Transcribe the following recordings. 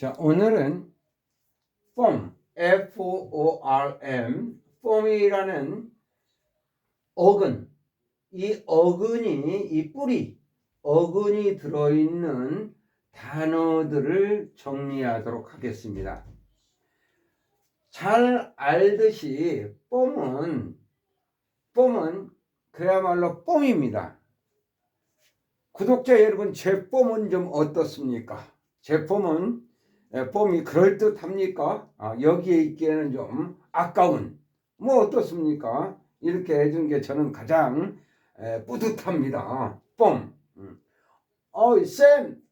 자, 오늘은 form, F-O-R-M, form이라는 어근, 이 어근이, 이 뿌리, 어근이 들어있는 단어들을 정리하도록 하겠습니다. 잘 알듯이 form은 그야말로 form입니다. 구독자 여러분, 제 form은 좀 어떻습니까? 제 form은 폼이 그럴듯합니까? 여기에 있기에는 좀 아까운, 뭐 어떻습니까? 이렇게 해준 게 저는 가장 뿌듯합니다. 폼. 쌤,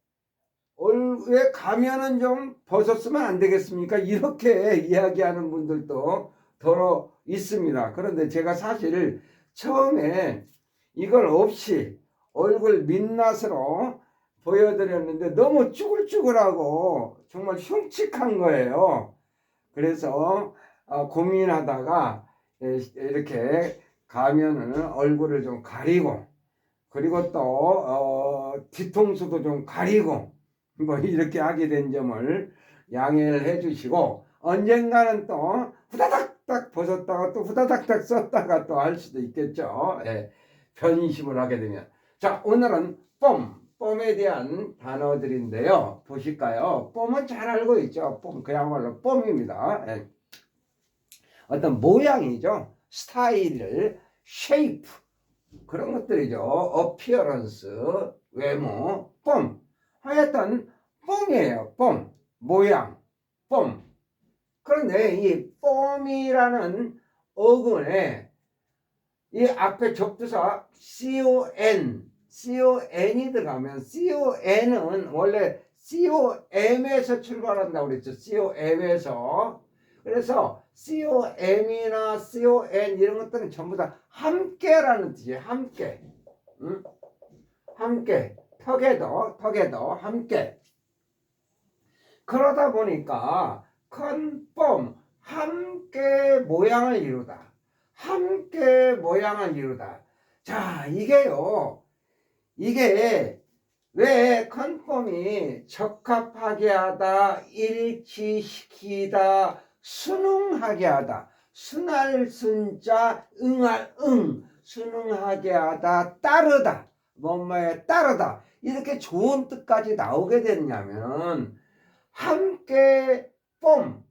왜 가면은 좀 벗었으면 안 되겠습니까? 이렇게 이야기하는 분들도 더러 있습니다. 그런데 제가 사실 처음에 이걸 없이 얼굴 민낯으로 보여드렸는데 너무 쭈글쭈글하고 정말 흉측한 거예요. 그래서 고민하다가 이렇게 가면은 얼굴을 좀 가리고, 그리고 또 뒤통수도 좀 가리고 뭐 이렇게 하게 된 점을 양해를 해 주시고, 언젠가는 또 후다닥닥 벗었다가 또 후다닥닥 썼다가 또 할 수도 있겠죠. 변심을 하게 되면. 자, 오늘은 뽐에 대한 단어들인데요. 보실까요? 뽐은 잘 알고 있죠. 뽐, 그야말로 뽐입니다. 어떤 모양이죠. 스타일, 쉐이프, 그런 것들이죠. appearance, 외모, 뽐. 하여튼 뽐이에요. 뽐, 모양, 뽐. 그런데 이 뽐이라는 어근에 이 앞에 접두사 con이 들어가면, con은 원래 com에서 출발한다고 그랬죠. com에서. 그래서 com이나 con 이런 것들은 전부 다 함께라는 뜻이에요. 함께. 응? 함께. together, 함께. 그러다 보니까 conform, 함께 모양을 이루다. 함께 모양을 이루다. 자, 이게요. 이게 왜 conform이 적합하게 하다, 일치시키다, 순응하게 하다. 순할 순자, 응할 응. 순응하게 하다, 따르다. 뭐뭐에 따르다. 이렇게 좋은 뜻까지 나오게 됐냐면 함께 폼,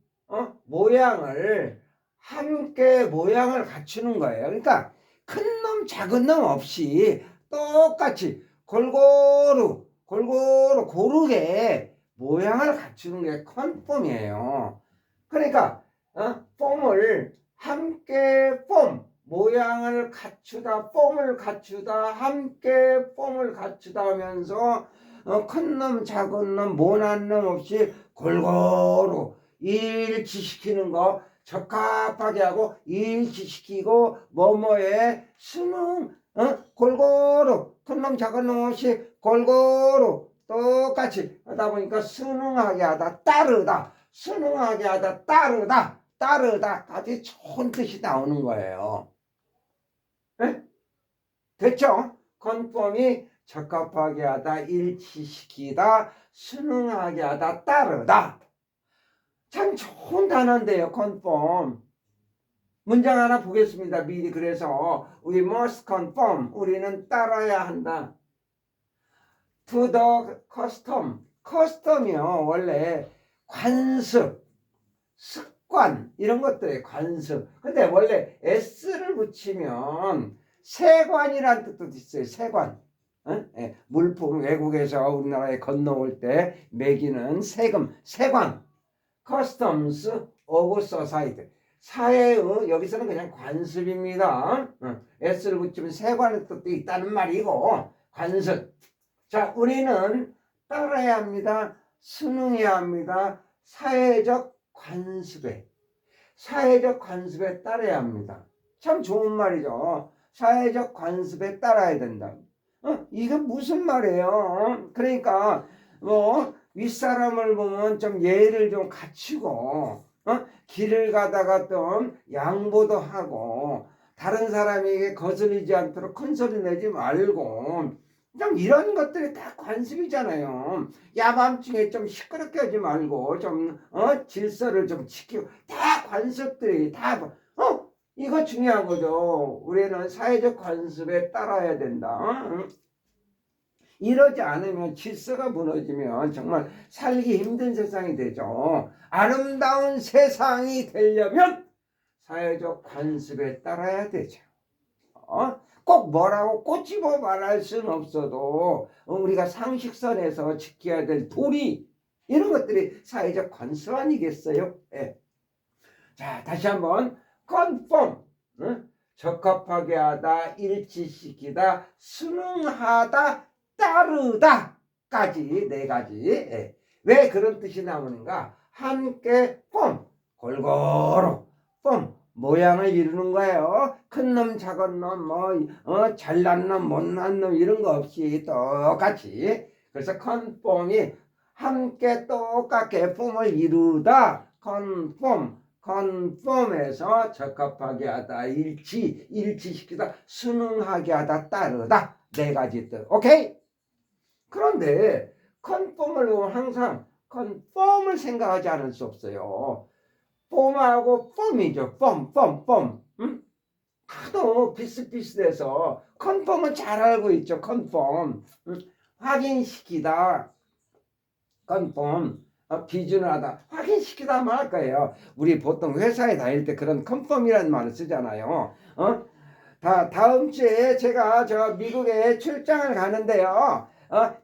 모양을, 함께 모양을 갖추는 거예요. 그러니까 큰 놈 작은 놈 없이 똑같이 골고루 고르게 모양을 갖추는 게 컨폼이에요. 그러니까 폼을 함께 폼, 모양을 갖추다, 폼을 갖추다, 함께 폼을 갖추다 하면서 큰 놈 작은 놈 모난 놈 없이 골고루 일치시키는 거, 적합하게 하고 일치시키고 뭐뭐에 순응, 골고루 큰 놈 작은 놈 없이 골고루 똑같이 하다 보니까 순응하게 하다, 따르다, 순응하게 하다, 따르다, 따르다까지 좋은 뜻이 나오는 거예요. 네? 됐죠? 컨펌이 적합하게 하다, 일치시키다, 순응하게 하다, 따르다. 참 좋은 단어인데요, 컨펌. 문장 하나 보겠습니다. 미리. 그래서 we must conform, 우리는 따라야 한다. to the custom, custom이요 원래 관습, 습관 이런 것들의 관습. 근데 원래 s를 붙이면 세관이라는 뜻도 있어요. 세관. 물품 외국에서 우리나라에 건너올 때 매기는 세금, 세관. customs of society, 사회의, 여기서는 그냥 관습입니다. s를 붙이면 세관의 뜻도 있다는 말이고, 관습. 자, 우리는 따라야 합니다. 순응해야 합니다. 사회적 관습에 따라야 합니다. 참 좋은 말이죠. 사회적 관습에 따라야 된다. 이게 무슨 말이에요? 그러니까 뭐 윗사람을 보면 좀 예의를 좀 갖추고, 길을 가다가 좀 양보도 하고, 다른 사람에게 거슬리지 않도록 큰 소리 내지 말고, 좀 이런 것들이 다 관습이잖아요. 야밤중에 좀 시끄럽게 하지 말고 좀 질서를 좀 지키고 다 관습들이 다 이거 중요한 거죠. 우리는 사회적 관습에 따라야 된다. 이러지 않으면 질서가 무너지면 정말 살기 힘든 세상이 되죠. 아름다운 세상이 되려면 사회적 관습에 따라야 되죠. 꼭 뭐라고 꼬집어 말할 수는 없어도 우리가 상식선에서 지켜야 될 도리 이런 것들이 사회적 관습 아니겠어요? 네. 자, 다시 한번 conform 적합하게 하다, 일치시키다, 순응하다, 따르다까지 네 가지. 예. 왜 그런 뜻이 나오는가? 함께 form 골고루 form 모양을 이루는 거예요. 큰 놈, 작은 놈, 잘난 놈, 못난 놈 이런 거 없이 똑같이. 그래서 conform이 함께 똑같게 form을 이루다. conform에서 적합하게 하다, 일치시키다, 순응하게 하다, 따르다. 네 가지 뜻. 오케이? 그런데 conform을 항상 conform을 생각하지 않을 수 없어요. form하고 form이죠. form. 하도 비슷비슷해서 conform은 잘 알고 있죠. conform. 확인시키다. conform. 기준하다. 확인시키다 말 거예요. 우리 보통 회사에 다닐 때 그런 conform이라는 말을 쓰잖아요. 다음 주에 제가 미국에 출장을 가는데요.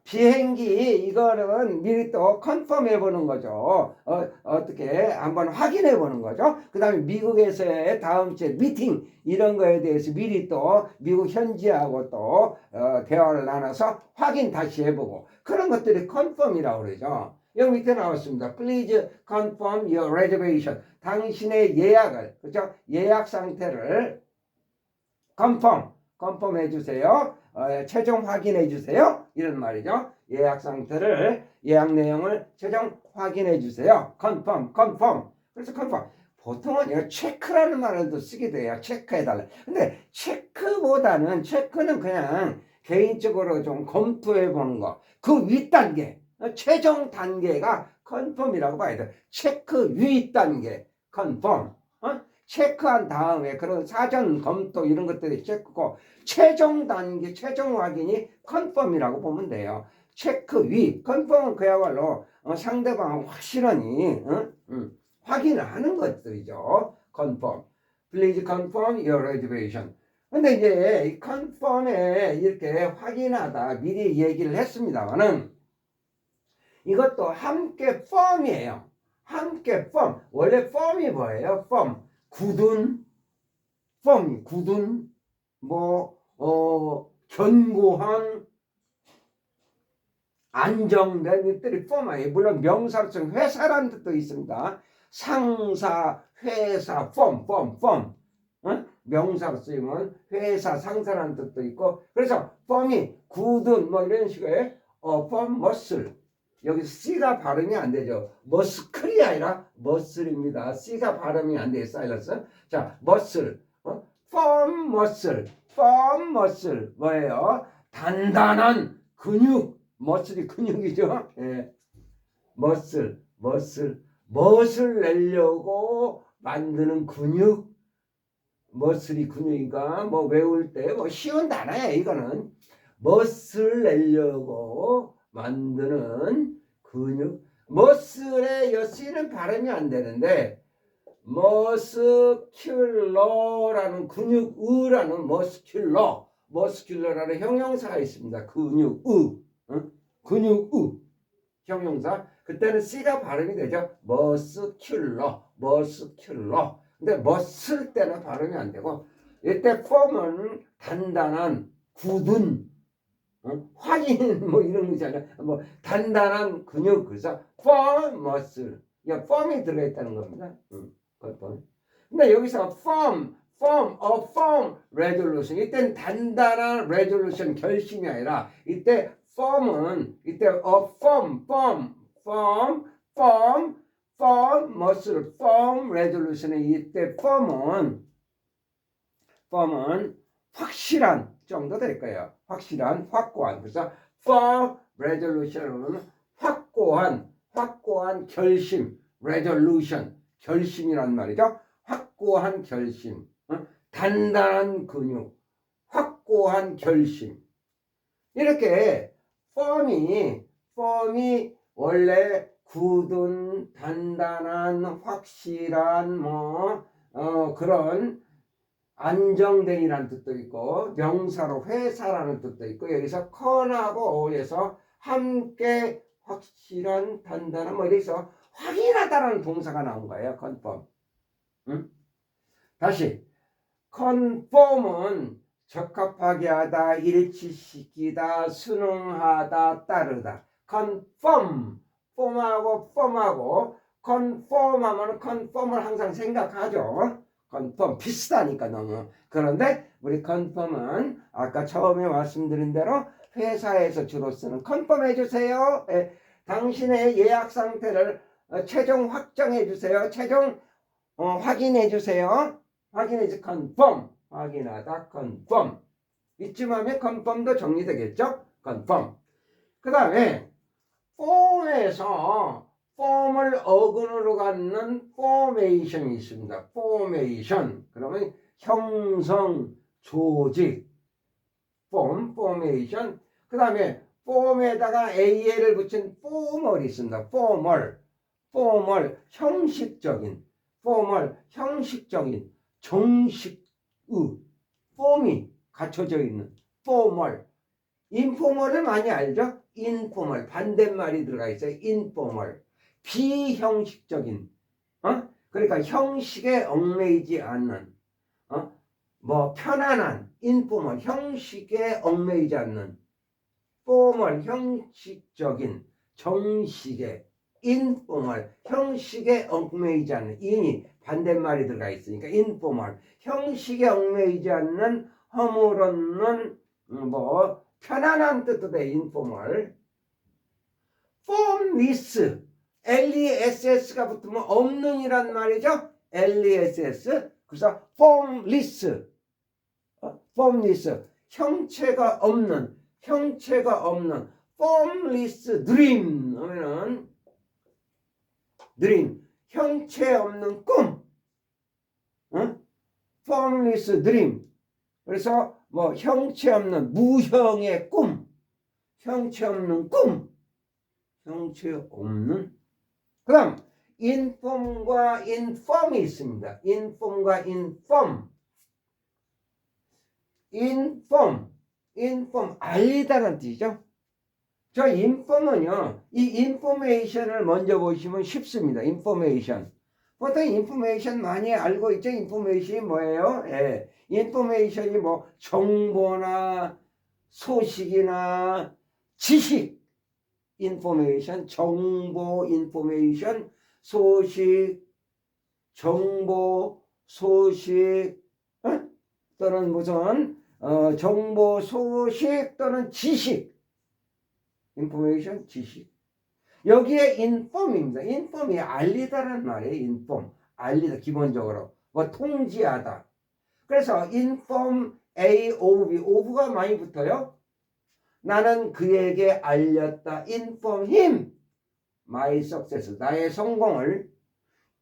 비행기 이거는 미리 또 컨펌 해보는 거죠. 어떻게 한번 확인해 보는 거죠. 그 다음에 미국에서의 다음 주에 미팅 이런 거에 대해서 미리 또 미국 현지하고 또 대화를 나눠서 확인 다시 해보고 그런 것들이 컨펌이라고 그러죠. 여기 밑에 나왔습니다. Please confirm your reservation. 당신의 예약을, 그렇죠? 예약 상태를 컨펌 해주세요. 최종 확인해 주세요. 이런 말이죠. 예약 상태를, 예약 내용을 최종 확인해 주세요. 컨펌. 그래서 컨펌. 보통은 이거 체크라는 말을 또 쓰게 돼요. 체크해달라. 근데 체크는 그냥 개인적으로 좀 검토해 보는 거. 그 윗단계, 최종 단계가 컨펌이라고 봐야 돼. 체크 윗단계, 컨펌. 체크한 다음에 그런 사전 검토 이런 것들이 체크고 최종 단계 최종 확인이 컨펌이라고 보면 돼요. 체크 위 컨펌은 그야말로 상대방을 확실하니 확인을 하는 것들이죠. 컨펌. Please confirm your reservation. 근데 이제 이 컨펌에 이렇게 확인하다 미리 얘기를 했습니다만은 이것도 함께 firm이에요. 함께 firm. 원래 firm이 뭐예요? firm. 굳은, 견고한, 안정된 것들이 firm이에요. 물론 명사로서 회사라는 뜻도 있습니다. 상사, 회사, firm. 명사로 쓰이면 회사, 상사라는 뜻도 있고, 그래서 firm이 굳은, 이런 식의, firm muscle. 여기서 C가 발음이 안 되죠. 머스클이 아니라 머슬입니다. C가 발음이 안 돼요. 사일러스. 자, 머슬. firm muscle. 뭐예요? 단단한 근육. 머슬이 근육이죠. 예. 머슬. 멋을 내려고 만드는 근육. 머슬이 근육인가? 외울 때 쉬운 단어예요. 이거는. 멋을 내려고 만드는 근육. 머슬의 여씨는 발음이 안 되는데 머스큘러라는 근육의라는 머스큘러라는 형용사가 있습니다. 근육의 형용사. 그때는 C가 발음이 되죠. 머스큘러. 근데 머슬 때는 발음이 안 되고 이때 form은 단단한 굳은 확인 이런 거잖아요. 단단한 근육. 그래서 firm muscle. firm이 들어있다는 겁니다. 근데 여기서 firm resolution. 이때는 단단한 resolution 결심이 아니라 이때 firm은 이때 firm muscle, firm resolution의 이때 firm은 확실한 정도 될 거예요. 확실한, 확고한. 그래서 firm resolution은 확고한 결심, resolution, 결심이란 말이죠. 확고한 결심, 단단한 근육, 확고한 결심. 이렇게 firm이 원래 굳은, 단단한, 확실한 그런 안정된이라는 뜻도 있고 명사로 회사라는 뜻도 있고 여기서 con하고 어울려서 함께 확실한, 단단한 여기서 확인하다라는 동사가 나온 거예요. confirm. 다시 conform은 적합하게 하다, 일치시키다, 순응하다, 따르다. confirm, form하고 conform 하면 conform을 항상 생각하죠. confirm 비슷하니까 너무. 그런데 우리 confirm은 아까 처음에 말씀드린 대로 회사에서 주로 쓰는 confirm 해주세요. 당신의 예약 상태를 최종 확정해 주세요. 최종 확인해 주세요. 확인해 주 confirm. 확인하다 confirm. 이쯤 하면 confirm도 정리되겠죠? confirm. 그 다음에 form에서 form을 어근으로 갖는 formation이 있습니다. formation. 그러면 형성, 조직. formation. 그 다음에 form에다가 AL을 붙인 formal이 있습니다. formal, 형식적인, 정식, form이 갖춰져 있는 formal. informal을 많이 알죠? informal, 반대말이 들어가 있어요. informal, 비형식적인, 그러니까 형식에 얽매이지 않는, 편안한, informal, 형식에 얽매이지 않는, formal, 형식적인, 정식에, informal, 형식에 얽매이지 않는, 인이 반대말이 들어가 있으니까 informal, 형식에 얽매이지 않는, 허물없는, 편안한 뜻도 돼. informal. formless, less가 붙으면 없는이란 말이죠. less. 그래서 formless, 형체가 없는, formless dream 하면은 dream, 형체 없는 꿈, formless dream. 그래서 형체 없는, 무형의 꿈, 형체 없는 꿈, 형체 없는. 그 다음 inform과 inform이 있습니다. inform과 inform. inform 알리다는 뜻이죠. 저 inform은요, 이 information을 먼저 보시면 쉽습니다. information. 보통 information 많이 알고 있죠. information이 뭐예요? information이 정보나 소식이나 지식. information, 정보, information, 소식, 정보, 소식, 또는 무슨 정보, 소식 또는 지식. information, 지식. 여기에 inform입니다. inform이 알리다라는 말이에요. inform, 알리다, 기본적으로 통지하다. 그래서 inform A of B, of가 많이 붙어요. 나는 그에게 알렸다. inform him my success, 나의 성공을.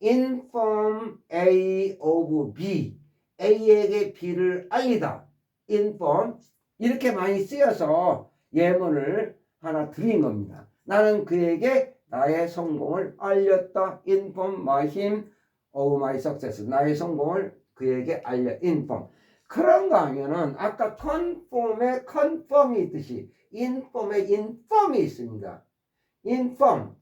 inform A of B, A에게 B를 알리다. inform, 이렇게 많이 쓰여서 예문을 하나 드린 겁니다. 나는 그에게 나의 성공을 알렸다. inform him of my success, 나의 성공을 그에게 알려. inform. 그런가 하면은 아까 conform에 confirm이 있듯이 inform에 inform이 있습니다. inform,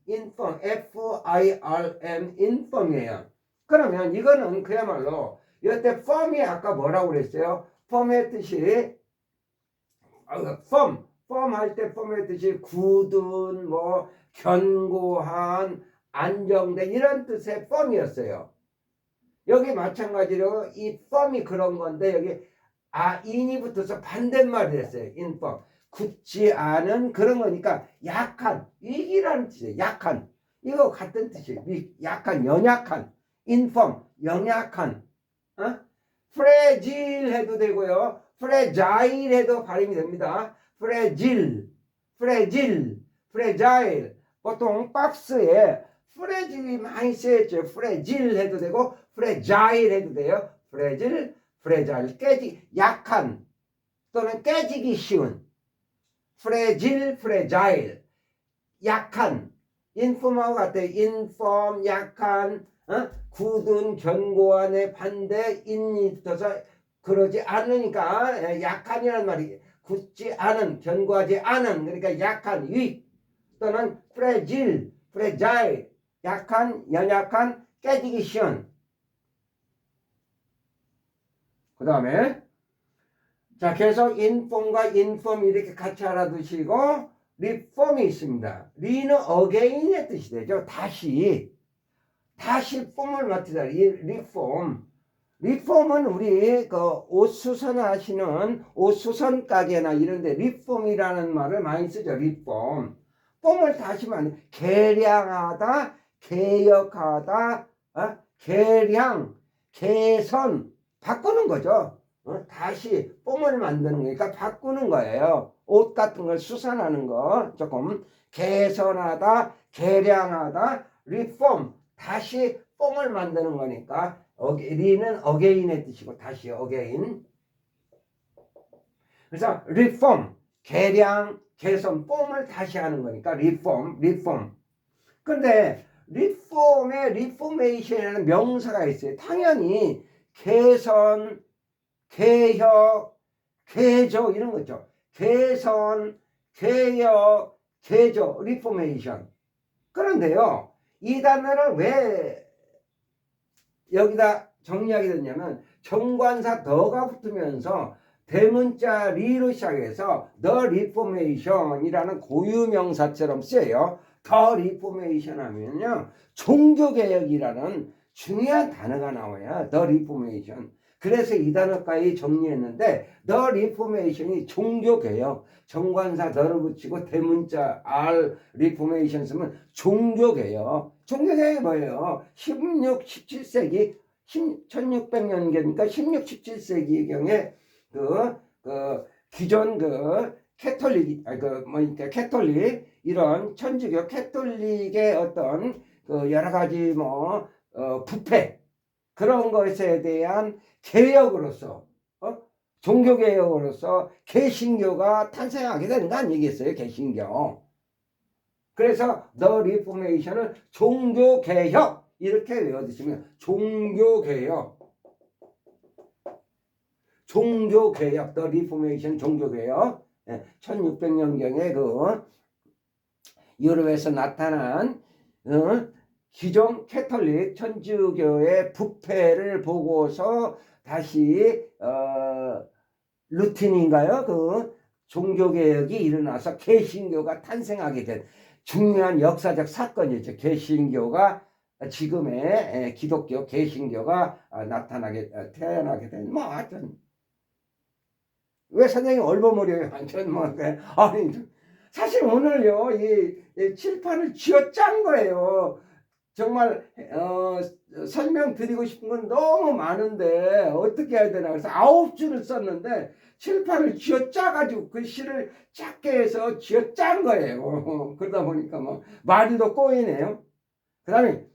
F-I-R-M, inform이에요. 그러면 이거는 그야말로 이때 firm이 아까 뭐라고 그랬어요? firm의 뜻이 firm 할 때 firm의 뜻이 굳은, 견고한, 안정된 이런 뜻의 firm이었어요. 여기 마찬가지로 이 firm이 그런 건데 여기 in이 붙어서 반대말이 됐어요. infirm. 굳지 않은 그런 거니까 약한, 위기라는 뜻이에요. 약한. 이거 같은 뜻이에요. 약한, 연약한. infirm, 연약한. fragile 해도 되고요. 프레자일 해도 발음이 됩니다. 프레자일. 보통 박스에 프레질이 많이 쓰였죠. 프레질 해도 되고 프레자일 해도 돼요. 프레자일. 약한 또는 깨지기 쉬운. 프레자일. 약한. 인폼하고 같아요. 인폼, 약한, 굳은, 견고한의 반대, 인이 있어서 그러지 않으니까 약한이라는 말이 굳지 않은, 견고하지 않은, 그러니까 약한, 위 또는 프레자일, 약한, 연약한, 깨지기 쉬운. 그 다음에 자, 계속 인폼과 인폼 이렇게 같이 알아두시고 리폼이 있습니다. 리는 어게인의 뜻이 되죠. 다시 폼을 맡으다. 리폼은 우리 그 옷 수선하시는 옷 수선 가게나 이런데 리폼이라는 말을 많이 쓰죠. 리폼. 폼을 다시 개량하다, 개혁하다, 개량, 개선, 바꾸는 거죠. 다시 폼을 만드는 거니까 바꾸는 거예요. 옷 같은 걸 수선하는 거 조금 개선하다, 개량하다, 리폼, 다시 폼을 만드는 거니까 리는 어게인의 뜻이고 다시 어게인. 그래서 리폼, 개량, 개선, 폼을 다시 하는 거니까 리폼. 근데 리폼에 리포메이션이라는 명사가 있어요. 당연히 개선, 개혁, 개조 이런 거죠. 개선, 개혁, 개조, 리포메이션. 그런데요, 이 단어를 왜 여기다 정리하게 됐냐면 정관사 더가 붙으면서 대문자 리로 시작해서 the reformation이라는 고유명사처럼 쓰여요. the reformation 하면요, 종교개혁이라는 중요한 단어가 나와요. the reformation. 그래서 이 단어까지 정리했는데 the reformation이 종교개혁, 정관사 더를 붙이고 대문자 r reformation 쓰면 종교개혁. 종교개혁이 뭐예요? 16, 17세기 1600년경이니까 16, 17세기경에 기존 캐톨릭, 캐톨릭, 이런 천주교 캐톨릭의 어떤 여러 가지 부패, 그런 것에 대한 개혁으로서, 종교개혁으로서 개신교가 탄생하게 되는 거 아니겠어요? 개신교. 그래서 The Reformation을 종교개혁, 이렇게 외워두시면 종교개혁, The Reformation, 종교개혁. 1600년경에 유럽에서 나타난 기존 캐톨릭 천주교의 부패를 보고서 다시 루틴인가요? 종교개혁이 일어나서 개신교가 탄생하게 된 중요한 역사적 사건이죠. 개신교가 지금의 기독교 개신교가 태어나게 된 하여튼 왜 선생님 얼버무려요? 완전 아니 사실 오늘요 이 칠판을 쥐어짠 거예요. 정말 설명드리고 싶은 건 너무 많은데 어떻게 해야 되나 그래서 9줄을 썼는데 칠판을 쥐어짜가지고 글씨를 작게 해서 쥐어짠 거예요. 그러다 보니까 말이 더 꼬이네요. 그 다음에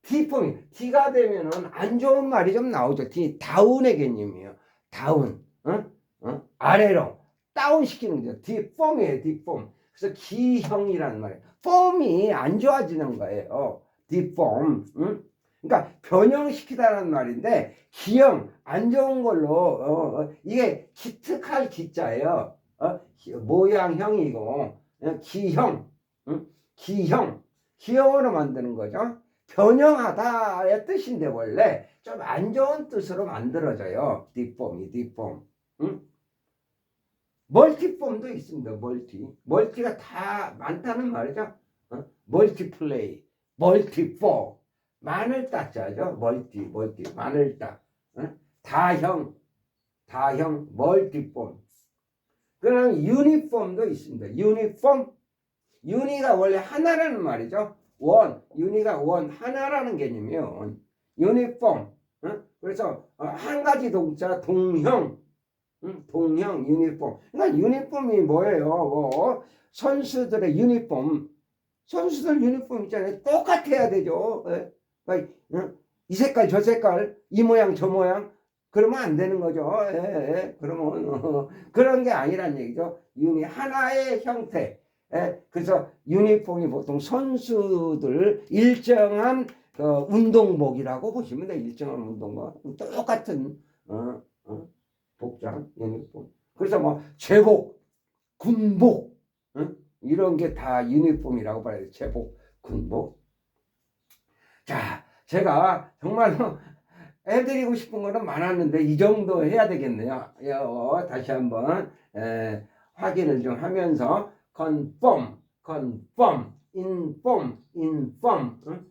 D폼이 D가 되면은 안 좋은 말이 좀 나오죠. D, 다운의 개념이에요. 다운, 아래로 다운 시키는 거죠. D폼이에요. D폼. 그래서 기형이라는 말이에요. 폼이 안 좋아지는 거예요. D폼. 그러니까 변형시키다는 말인데 기형, 안 좋은 걸로 이게 기특할 기자예요. 모양형이고 기형, 기형으로 만드는 거죠. 변형하다의 뜻인데 원래 좀 안 좋은 뜻으로 만들어져요. D폼. 멀티폼도 있습니다. 멀티가 다 많다는 말이죠. 멀티플레이, 멀티폼, 많을 따자죠. 멀티, 많을 따. 다형, 멀티폼. 그럼 유니폼도 있습니다. 유니가 원래 하나라는 말이죠. 유니가 하나라는 개념이에요. 유니폼. 그래서 한 가지 동자 동형, 동형 유니폼. 그러니까 유니폼이 뭐예요? 뭐 선수들의 유니폼. 선수들 유니폼 있잖아요. 똑같아야 되죠. 예. 그러니까, 이 색깔 저 색깔 이 모양 저 모양 그러면 안 되는 거죠. 예, 예. 그러면 그런 게 아니란 얘기죠. 하나의 형태. 예. 그래서 유니폼이 보통 선수들 일정한 운동복이라고 보시면 돼요. 일정한 운동복. 똑같은 복장, 유니폼. 그래서 뭐 제복, 군복 이런 게 다 유니폼이라고 봐야 돼요. 제복, 군복. 자, 제가 정말로 해드리고 싶은 거는 많았는데 이 정도 해야 되겠네요. 다시 한번 확인을 좀 하면서 confirm, confirm, inform, inform,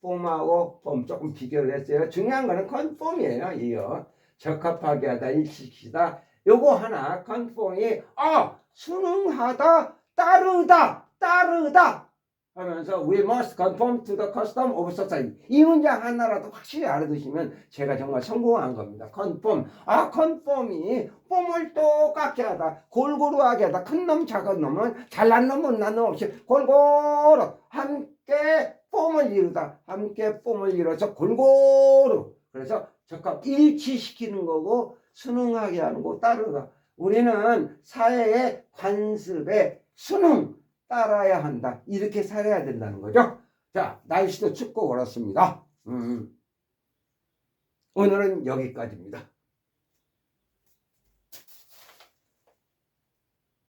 form하고 form 조금 비교를 했어요. 중요한 거는 confirm이에요. 이요. 적합하게 하다, 일치시키다. 요거 하나 confirm이 순응하다, 따르다, 따르다 하면서 we must conform to the custom of society. 이 문장 하나라도 확실히 알아두시면 제가 정말 성공한 겁니다. conform. conform이 폼을 똑같게 하다. 골고루 하게 하다. 큰 놈, 작은 놈은 잘난 놈, 못난 놈 없이 골고루 함께 폼을 이루다. 함께 폼을 이뤄서 골고루. 그래서 적합 일치시키는 거고 순응하게 하는 거 따르다. 우리는 사회의 관습에 순응 따라야 한다. 이렇게 살아야 된다는 거죠. 자, 날씨도 춥고 그렇습니다. 오늘은 여기까지입니다.